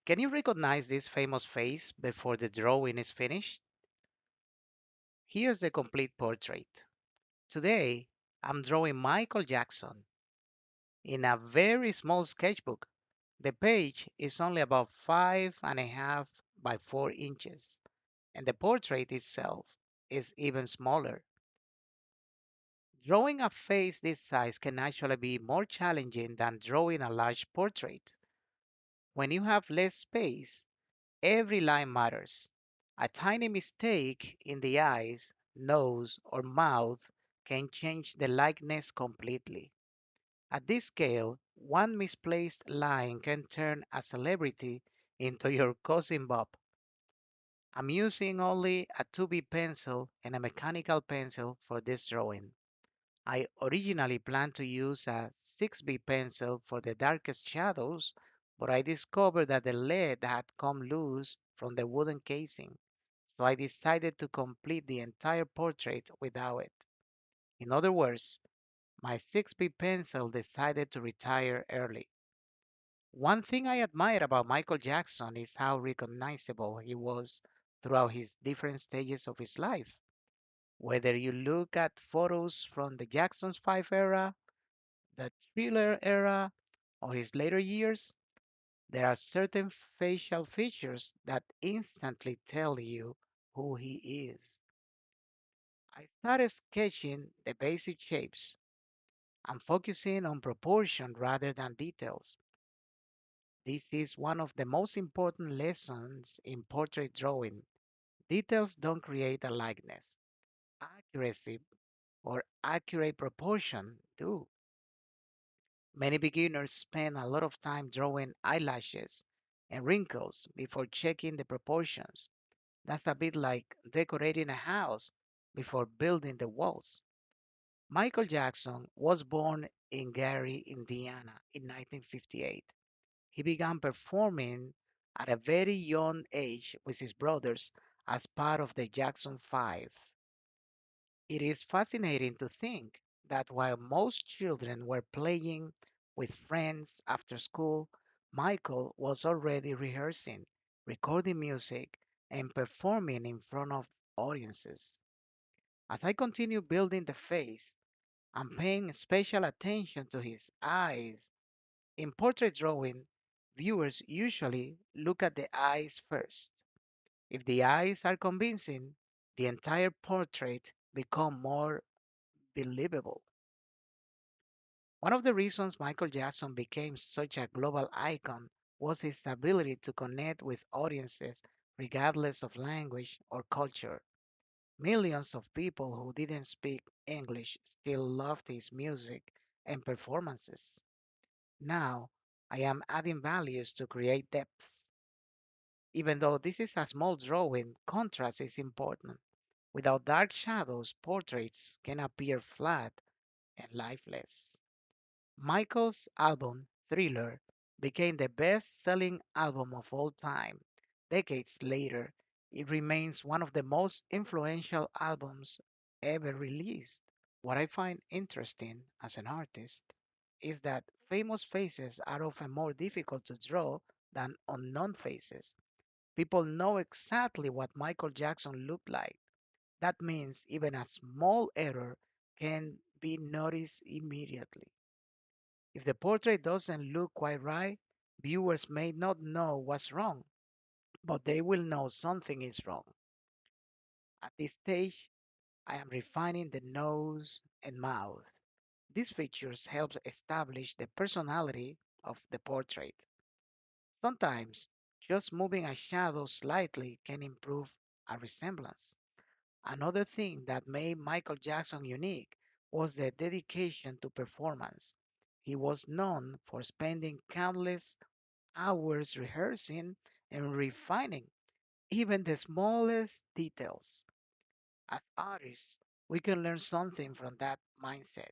Can you recognize this famous face before the drawing is finished? Here's the complete portrait. Today, I'm drawing Michael Jackson in a very small sketchbook. The page is only about 5.5 by 4 inches, and the portrait itself is even smaller. Drawing a face this size can actually be more challenging than drawing a large portrait. When you have less space, every line matters. A tiny mistake in the eyes, nose, or mouth can change the likeness completely. At this scale, one misplaced line can turn a celebrity into your cousin Bob. I'm using only a 2B pencil and a mechanical pencil for this drawing. I originally planned to use a 6B pencil for the darkest shadows, but I discovered that the lead had come loose from the wooden casing, so I decided to complete the entire portrait without it. In other words, my 6B pencil decided to retire early. One thing I admire about Michael Jackson is how recognizable he was throughout his different stages of his life. Whether you look at photos from the Jackson's 5 era, the Thriller era, or his later years, there are certain facial features that instantly tell you who he is. I started sketching the basic shapes. I'm focusing on proportion rather than details. This is one of the most important lessons in portrait drawing. Details don't create a likeness. Accuracy or accurate proportion do. Many beginners spend a lot of time drawing eyelashes and wrinkles before checking the proportions. That's a bit like decorating a house before building the walls. Michael Jackson was born in Gary, Indiana in 1958. He began performing at a very young age with his brothers as part of the Jackson 5. It is fascinating to think that while most children were playing with friends after school, Michael was already rehearsing, recording music, and performing in front of audiences. As I continue building the face, I'm paying special attention to his eyes. In portrait drawing, viewers usually look at the eyes first. If the eyes are convincing, the entire portrait becomes more believable. One of the reasons Michael Jackson became such a global icon was his ability to connect with audiences regardless of language or culture. Millions of people who didn't speak English still loved his music and performances. Now, I am adding values to create depth. Even though this is a small drawing, contrast is important. Without dark shadows, portraits can appear flat and lifeless. Michael's album, Thriller, became the best selling album of all time. Decades later, it remains one of the most influential albums ever released. What I find interesting as an artist is that famous faces are often more difficult to draw than unknown faces. People know exactly what Michael Jackson looked like. That means even a small error can be noticed immediately. If the portrait doesn't look quite right, viewers may not know what's wrong, but they will know something is wrong. At this stage, I am refining the nose and mouth. These features help establish the personality of the portrait. Sometimes, just moving a shadow slightly can improve a resemblance. Another thing that made Michael Jackson unique was the dedication to performance. He was known for spending countless hours rehearsing and refining even the smallest details. As artists, we can learn something from that mindset.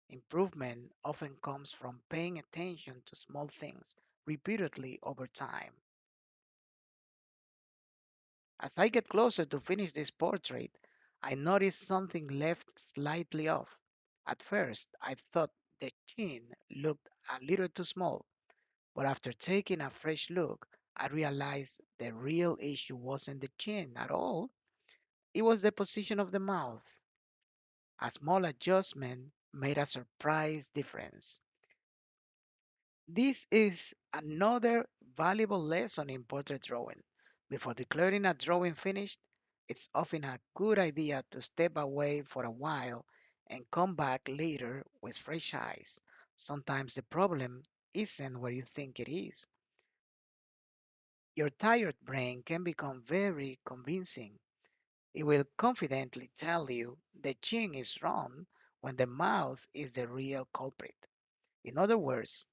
Improvement often comes from paying attention to small things repeatedly over time. As I get closer to finish this portrait, I notice something left slightly off. At first, I thought the chin looked a little too small, but after taking a fresh look, I realized the real issue wasn't the chin at all. It was the position of the mouth. A small adjustment made a surprise difference. This is another valuable lesson in portrait drawing. Before declaring a drawing finished, it's often a good idea to step away for a while and come back later with fresh eyes. Sometimes the problem isn't where you think it is. Your tired brain can become very convincing. It will confidently tell you the chin is wrong when the mouth is the real culprit. In other words,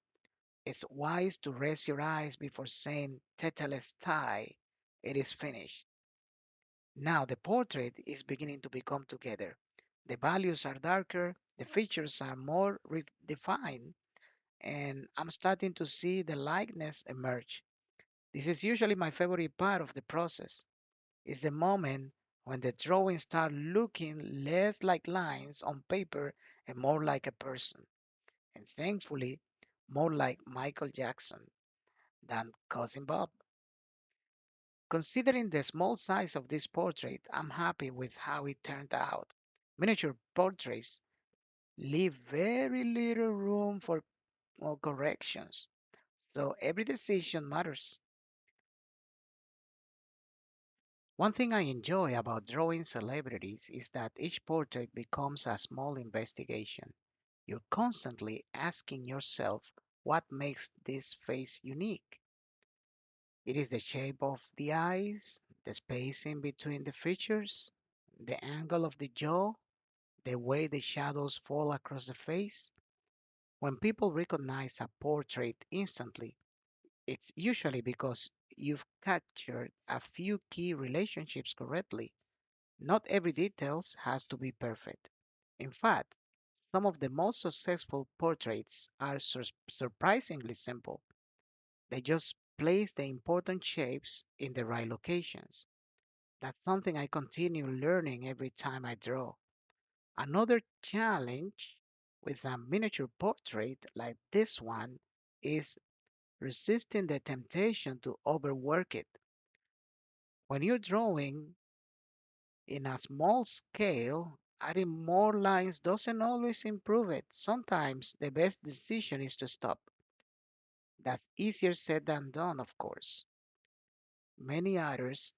it's wise to rest your eyes before saying tetelestai, it is finished. Now the portrait is beginning to become together. The values are darker, the features are more defined, and I'm starting to see the likeness emerge. This is usually my favorite part of the process. It's the moment when the drawings start looking less like lines on paper and more like a person. And thankfully, more like Michael Jackson than Cousin Bob. Considering the small size of this portrait, I'm happy with how it turned out. Miniature portraits leave very little room for corrections, so every decision matters. One thing I enjoy about drawing celebrities is that each portrait becomes a small investigation. You're constantly asking yourself what makes this face unique. It is the shape of the eyes, the spacing between the features, the angle of the jaw, the way the shadows fall across the face. When people recognize a portrait instantly, it's usually because you've captured a few key relationships correctly. Not every detail has to be perfect. In fact, some of the most successful portraits are surprisingly simple. They just place the important shapes in the right locations. That's something I continue learning every time I draw. Another challenge with a miniature portrait like this one is resisting the temptation to overwork it. When you're drawing in a small scale, adding more lines doesn't always improve it. Sometimes the best decision is to stop. That's easier said than done, of course. Many artists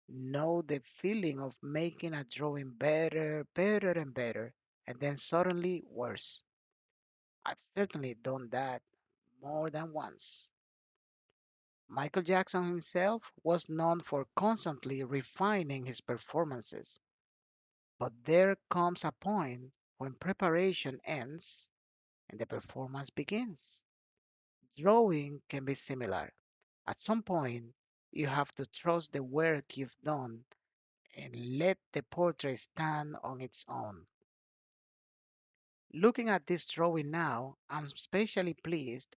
know the feeling of making a drawing better, better, and better, and then suddenly worse. I've certainly done that more than once. Michael Jackson himself was known for constantly refining his performances, but there comes a point when preparation ends and the performance begins. Drawing can be similar. At some point, you have to trust the work you've done and let the portrait stand on its own. Looking at this drawing now, I'm especially pleased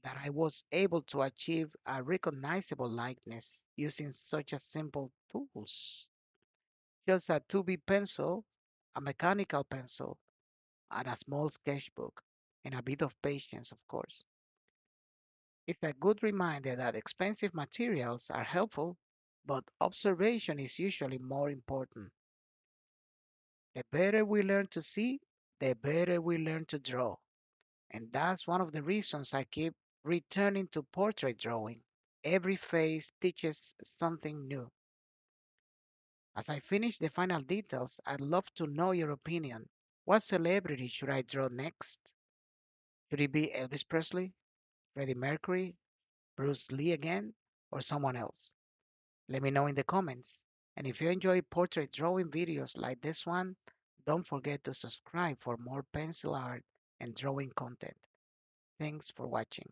that I was able to achieve a recognizable likeness using such a simple tools. Just a 2B pencil, a mechanical pencil, and a small sketchbook, and a bit of patience, of course. It's a good reminder that expensive materials are helpful, but observation is usually more important. The better we learn to see, the better we learn to draw. And that's one of the reasons I keep returning to portrait drawing. Every phase teaches something new. As I finish the final details, I'd love to know your opinion. What celebrity should I draw next? Should it be Elvis Presley, Freddie Mercury, Bruce Lee again, or someone else? Let me know in the comments. And if you enjoy portrait drawing videos like this one, don't forget to subscribe for more pencil art and drawing content. Thanks for watching.